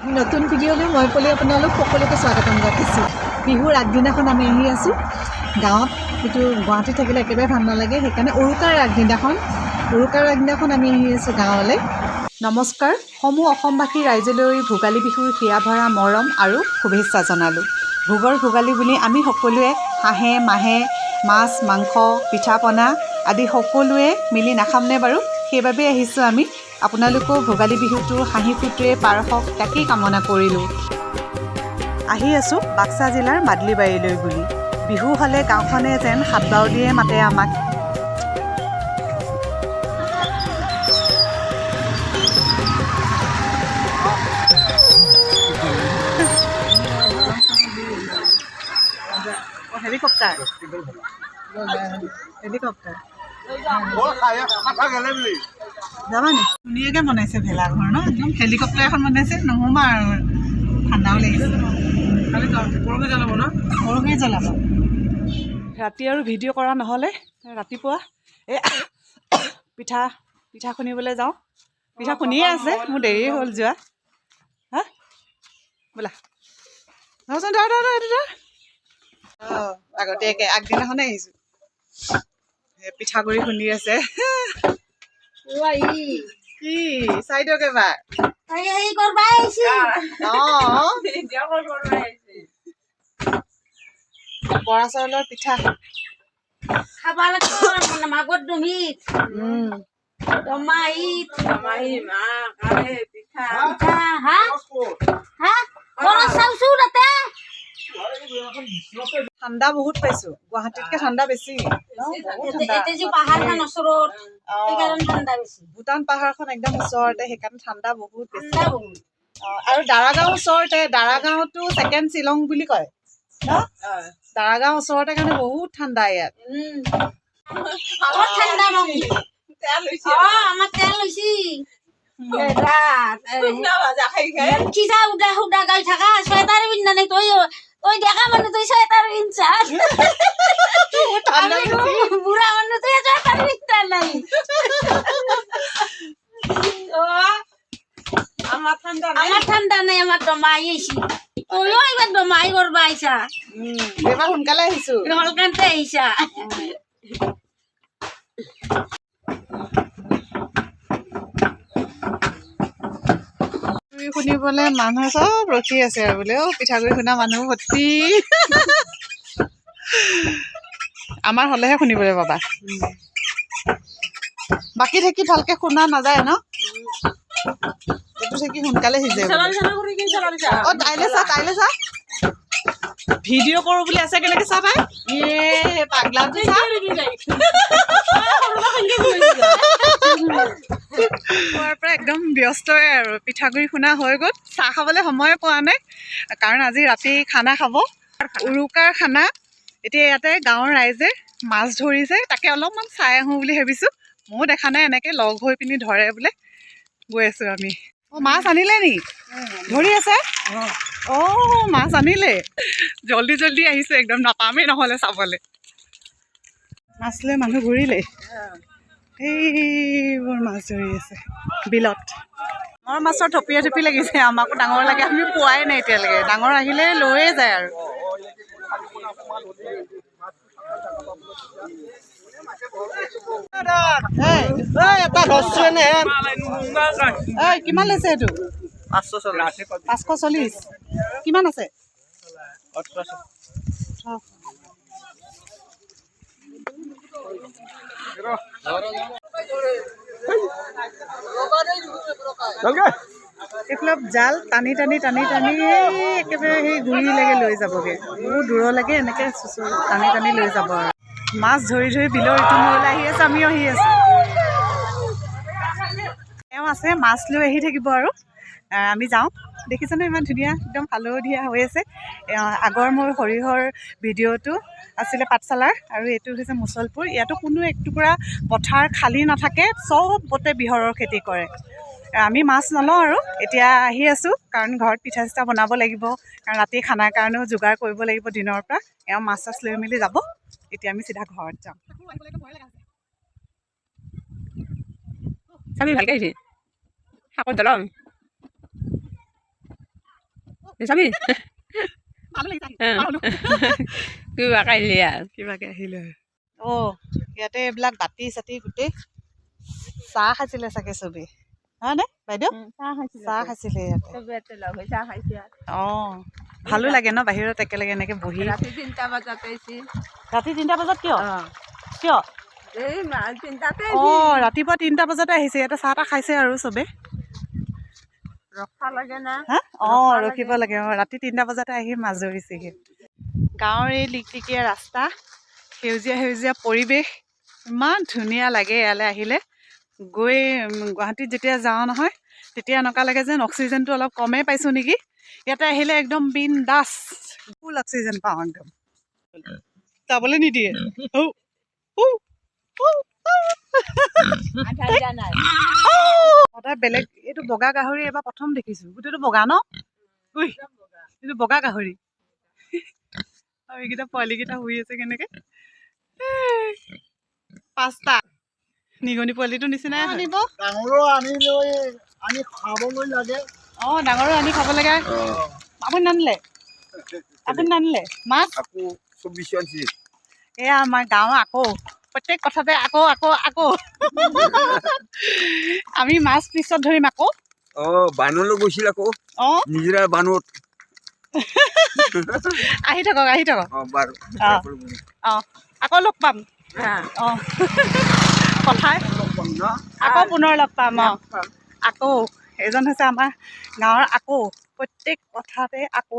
নতুন ভিডিঅ'লৈ মই পলি আপোনালোক সকলোকে স্বাগতম জনাইছোঁ। বিহুৰ আগদিনাখন আমি আহি আছোঁ গাঁৱত। কিন্তু গুৱাহাটীত থাকিলে একেবাৰে ভাল নালাগে, সেইকাৰণে উৰুকাৰ আগদিনাখন আমি আহি আছোঁ গাঁৱলৈ। নমস্কাৰ। সমূহ অসমবাসী ৰাইজলৈ ভোগালী বিহুৰ হিয়া ভৰা মৰম আৰু শুভেচ্ছা জনালোঁ। ভোগৰ ভোগালী বুলি আমি সকলোৱে হাঁহে মাহে মাছ মাংস পিঠা পনা আদি সকলোৱে মিলি নাখামনে বাৰু? সেইবাবে আহিছোঁ আমি। আপোনালোকেও ভোগালী বিহুটো হাঁহি ফুৰ্তিৰে পাৰ হওক তাকেই কামনা কৰিলোঁ। আহি আছোঁ বাক্সা জিলাৰ মাদলিবাৰীলৈ বুলি। বিহু হ'লে গাঁওখনে যেন হাত বাউলিয়ে মাতে আমাক। হেলিকপ্টাৰ যাবা নি? ধুনীয়াকৈ বনাইছে ভেলাঘৰ ন, একদম হেলিকপ্টাৰ এখন বনাইছে। নহ'বা আৰু ঠাণ্ডাও লাগিছে। সৰুকৈ জ্বলাব। ৰাতি আৰু ভিডিঅ' কৰা নহ'লে ৰাতিপুৱা এই পিঠা খুন্দিবলৈ যাওঁ। পিঠা খুন্দিয়ে আছে, মোৰ দেৰি হ'ল যোৱা। হা বোলা ৰচোন আগতীয়াকৈ আগদিনাখনে আহিছোঁ। পিঠাগুড়ি খুন্দি আছে। কি চাই দিয়ক এবাৰ। বৰা চাউলৰ পিঠা খাবা লাগিব মাঘৰ বিহুত দমাহীত পিঠা চাউছো তাতে। ঠাণ্ডা বহুত পাইছোঁ, গুৱাহাটীতকৈ ঠাণ্ডা বেছি। পাহাৰখন ওচৰত সেইকাৰণে ঠাণ্ডা বেছি। ভূটান পাহাৰখন একদম ওচৰতে, সেইকাৰণে ঠাণ্ডা বহুত বেছি। আৰু দাৰাগাঁও ওচৰতে, দাৰাগাঁওতো ছেকেণ্ড শ্বিলং বুলি কয় ন। দাৰাগাঁও ওচৰতে কাৰণে বহুত ঠাণ্ডা ইয়াত। ঠাণ্ডা আমাৰ তেল লৈছি সুদা গাই থাকা চুৱেটাৰ পিন্ধা নাই। তই দেখা মানুহ তই চুৱেটাৰ পিন্ধছা, বুঢ়া মানুহ তই চুৱেটাৰ পিন্ধা নাই। আমাৰ ঠাণ্ডা নাই, আমাৰ দমাই আহিছি। তইও এইবাৰ দমাই কৰিব আহিছা। এইবাৰ সোনকালে আহিছো, সোনকালে আহিছা। শুনিবলৈ মানুহ চব ৰখি আছে আৰু বোলে পিঠাগুড়ি খুন্দা মানুহ ভৰ্তি। আমাৰ হ'লেহে শুনিবলৈ পাবা, বাকী থাকি ভালকে শুনা নাযায় ন। এইটো থাকি সোনকালে সিজে। অ তাইলে চা ভিডিঅ' কৰো বুলি আছে, কেনেকে চা পাই পাগলাটো চা। খোৱাৰ পৰা একদম ব্যস্তই আৰু। পিঠাগুড়ি খুন্দা হৈ গ'ল, চাহ খাবলৈ সময়ে পোৱা নাই, কাৰণ আজি ৰাতি খানা খাব, উৰুকাৰ খানা। এতিয়া ইয়াতে গাঁৱৰ ৰাইজে মাছ ধৰিছে, তাকে অলপমান চাই আহোঁ বুলি ভাবিছোঁ। ময়ো দেখা নাই এনেকৈ লগ হৈ পিনি ধৰে বোলে, গৈ আছোঁ আমি। অঁ মাছ আনিলে নি? ধৰি আছে? অঁ মাছ আনিলে, জল্দি জল্দি আহিছোঁ, একদম নাপামেই নহ'লে চাবলৈ। মাছ লৈ মানুহ ঘূৰিলে, এইবোৰ মাছ ধৰি আছে বিলত। মোৰ মাছৰ থপিয়া থপি লাগিছে, আমাকো ডাঙৰ লাগে, আমি পোৱাই নাই এতিয়ালৈকে। ডাঙৰ আহিলে লৈয়ে যায় আৰু। কিমান লৈছে এইটো? 540। কিমান আছে? এইফালে জাল টানি টানি টানি টানি একেবাৰে সেই গুৰিলৈকে লৈ যাবগৈ, বহুত দূৰলৈকে এনেকৈ টানি টানি লৈ যাব আৰু। মাছ ধৰি ধৰি বিলৰ ইটো মূৰলৈ আহি আছে, আমিও আহি আছোঁ। তেওঁ আছে, মাছ লৈ আহি থাকিব আৰু আমি যাওঁ। দেখিছেনে ইমান ধুনীয়া, একদম হালধীয়া হৈ আছে। আগৰ মোৰ সৰিয়হৰ ভিডিঅ'টো আছিলে পাঠশালাৰ, আৰু এইটো হৈছে মুছলপুৰ। ইয়াতো কোনো এক টুকুৰা পথাৰ খালী নাথাকে, চবতে বিহৰৰ খেতি কৰে। আমি মাছ নলওঁ আৰু এতিয়া আহি আছোঁ, কাৰণ ঘৰত পিঠা চিঠা বনাব লাগিব, কাৰণ ৰাতি খানাৰ কাৰণেও যোগাৰ কৰিব লাগিব দিনৰ পৰা। এওঁ মাছ চাছ লৈ মেলি যাব, এতিয়া আমি চিধা ঘৰত যাম। চাবি ভালকৈ আহিছে শাকত দলং। চাবি ভালো লাগিছে কিবা কাইলে আৰু কিবাকে আহিলে ইয়াতে এইবিলাক বাতি চাতি গোটেই চাহ খাইছিলে চাগে চবেই হয়নে বাইদেউ চাহ খাইছিলে ইয়াতে লগ হৈ চাহ খাইছে ভালো লাগে ন বাহিৰত একেলগে এনেকে বহি ৰাতি 3টা বজাত আহিছে ৰাতি 3টা বজাত কিয় কিয় এই মাল 3টাতে ৰাতিপুৱা 3টা বজাতে আহিছে ইয়াতে চাহ তাহ খাইছে আৰু চবে ৰখা লাগে না ৰখিব লাগে ৰাতি 3টা বজাতে আহি মাছ ধৰিছেগে গাঁৱৰ এই লিকলিকীয়া ৰাস্তা সেউজীয়া সেউজীয়া পৰিৱেশ ইমান ধুনীয়া লাগে ইয়ালৈ আহিলে গৈ গুৱাহাটীত যেতিয়া যাওঁ নহয় তেতিয়া এনেকুৱা লাগে যেন অক্সিজেনটো অলপ কমেই পাইছোঁ নেকি ইয়াতে আহিলে একদম বিন্দাছ ফুল অক্সিজেন পাওঁ একদম যাবলৈ নিদিয়ে সদায় বেলেগ এইটো বগা গাহৰি এবাৰ প্ৰথম দেখিছোঁ গোটেইটো বগা ন এইটো বগা গাহৰি আৰু এইকেইটা পোৱালিকেইটা শুই আছে কেনেকৈ 5টা নিগনি পোৱালিটো নিচিনাই আনিব ডাঙৰো আনি খাবলৈ লাগে ডাঙৰো আনি খাব লাগে আপুনি নানিলে মাছ আকৌ 24 ইঞ্চি এয়া আমাৰ গাঁৱৰ আকৌ প্ৰত্যেক কথাতে আকৌ আমি মাছ পিছত ধৰিম আকৌ বানলৈ গৈছিল আকৌ নিজৰা বানত আহি থাকক বাৰু আকৌ লগ পাম কথাই আকৌ পুনৰ লগ পাম আকৌ এজন হৈছে আমাৰ গাঁৱৰ আকৌ প্ৰত্যেক কথাতে আকৌ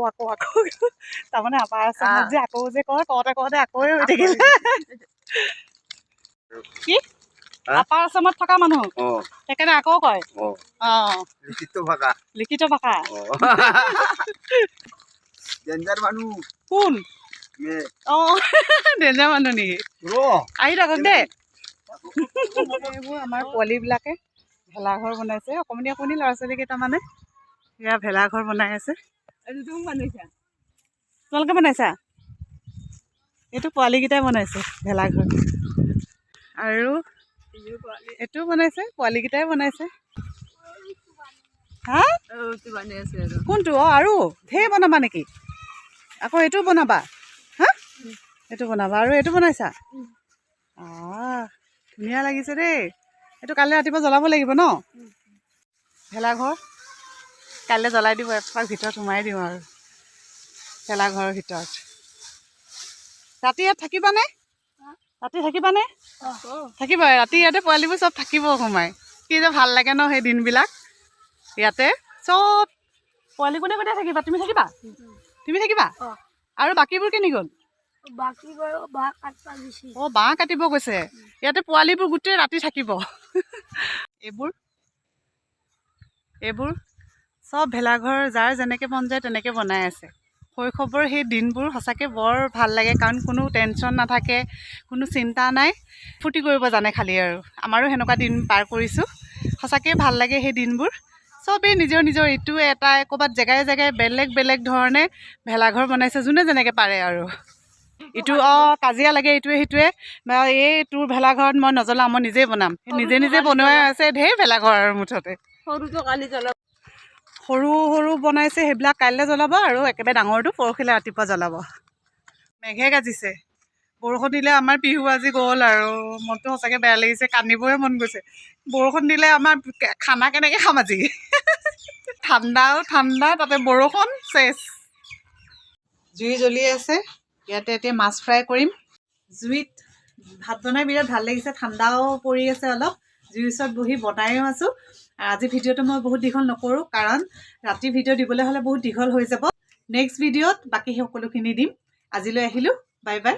তাৰমানে আপাৰ আচামত যে আকৌ যে কওঁতে আকৌৱে হৈ থাকিলে কি আপাৰ আচামত থকা মানুহ সেইকাৰণে আকৌ কয় লিখিত ভাষা ডেঞ্জাৰ মানুহ কোন ডেঞ্জাৰ মানুহ নেকি আহি থাকক দেই এইবোৰ আমাৰ পোৱালিবিলাকে ভেলাঘৰ বনাইছে অকণি ল'ৰা ছোৱালী কেইটামানে সেয়া ভেলাঘৰ বনাই আছে তোমালোকে বনাইছা এইটো পোৱালিকেইটাই বনাইছে ভেলাঘৰ আৰু এইটো বনাইছে পোৱালিকেইটাই বনাইছে হা কোনটো আৰু ঢেৰ বনাবা নেকি আকৌ এইটো বনাবা হা এইটো বনাবা আৰু এইটো বনাইছা ধুনীয়া লাগিছে দেই এইটো কাইলৈ ৰাতিপুৱা জ্বলাব লাগিব ন ভেলাঘৰ কাইলৈ জ্বলাই দিব এপাক ভিতৰত সোমাই দিওঁ আৰু ভেলাঘৰৰ ভিতৰত ৰাতি ইয়াত থাকিবানে থাকিবা ৰাতি ইয়াতে পোৱালিবোৰ চব থাকিব সোমাই কি যে ভাল লাগে ন সেই দিনবিলাক ইয়াতে চব পোৱালি কোনে থাকিবা তুমি থাকিবা আৰু বাকীবোৰ কেনি গ'ল বাঁহ কাটিব গৈছে ইয়াতে পোৱালিবোৰ গোটেই ৰাতি থাকিব এইবোৰ চব ভেলাঘৰ যাৰ যেনেকৈ মন যায় তেনেকৈ বনাই আছে শৈশৱৰ সেই দিনবোৰ সঁচাকৈ বৰ ভাল লাগে কাৰণ কোনো টেনশ্যন নাথাকে কোনো চিন্তা নাই ফূৰ্তি কৰিব জানে খালি আৰু আমাৰো সেনেকুৱা দিন পাৰ কৰিছোঁ সঁচাকৈ ভাল লাগে সেই দিনবোৰ চবেই নিজৰ ইটো এটা ক'ৰবাত জেগাই বেলেগ ধৰণে ভেলাঘৰ বনাইছে যোনে যেনেকৈ পাৰে আৰু ইটো কাজিয়া লাগে ইটোৱে সিটোৱে এই তোৰ ভেলাঘৰত মই নজ্বলাওঁ মই নিজেই বনাম নিজে বনোৱাই আছে ঢেৰ ভেলাঘৰ আৰু মুঠতে সৰু বনাইছে সেইবিলাক কাইলৈ জ্বলাব আৰু একেবাৰে ডাঙৰটো পৰহিলৈ ৰাতিপুৱা জ্বলাব মেঘে গাজিছে বৰষুণ দিলে আমাৰ বিহু আজি গ'ল আৰু মনটো সঁচাকৈ বেয়া লাগিছে কান্দিবহে মন গৈছে বৰষুণ দিলে আমাৰ খানা কেনেকৈ খাম আজি ঠাণ্ডা তাতে বৰষুণ চেচ জুই জ্বলি আছে ইয়াতে এতিয়া মাছ ফ্ৰাই কৰিম জুইত ভাত বনাই বিৰাট ভাল লাগিছে ঠাণ্ডাও পৰি আছে অলপ জুইৰ ওচৰত বহি বনায়ো আছোঁ আজি ভিডিঅ'টো মই বহুত দীঘল নকৰোঁ কাৰণ ৰাতি ভিডিঅ' দিবলৈ হ'লে বহুত দীঘল হৈ যাব নেক্সট ভিডিঅ'ত বাকী সকলোখিনি দিম আজিলৈ আহিলোঁ বাই বাই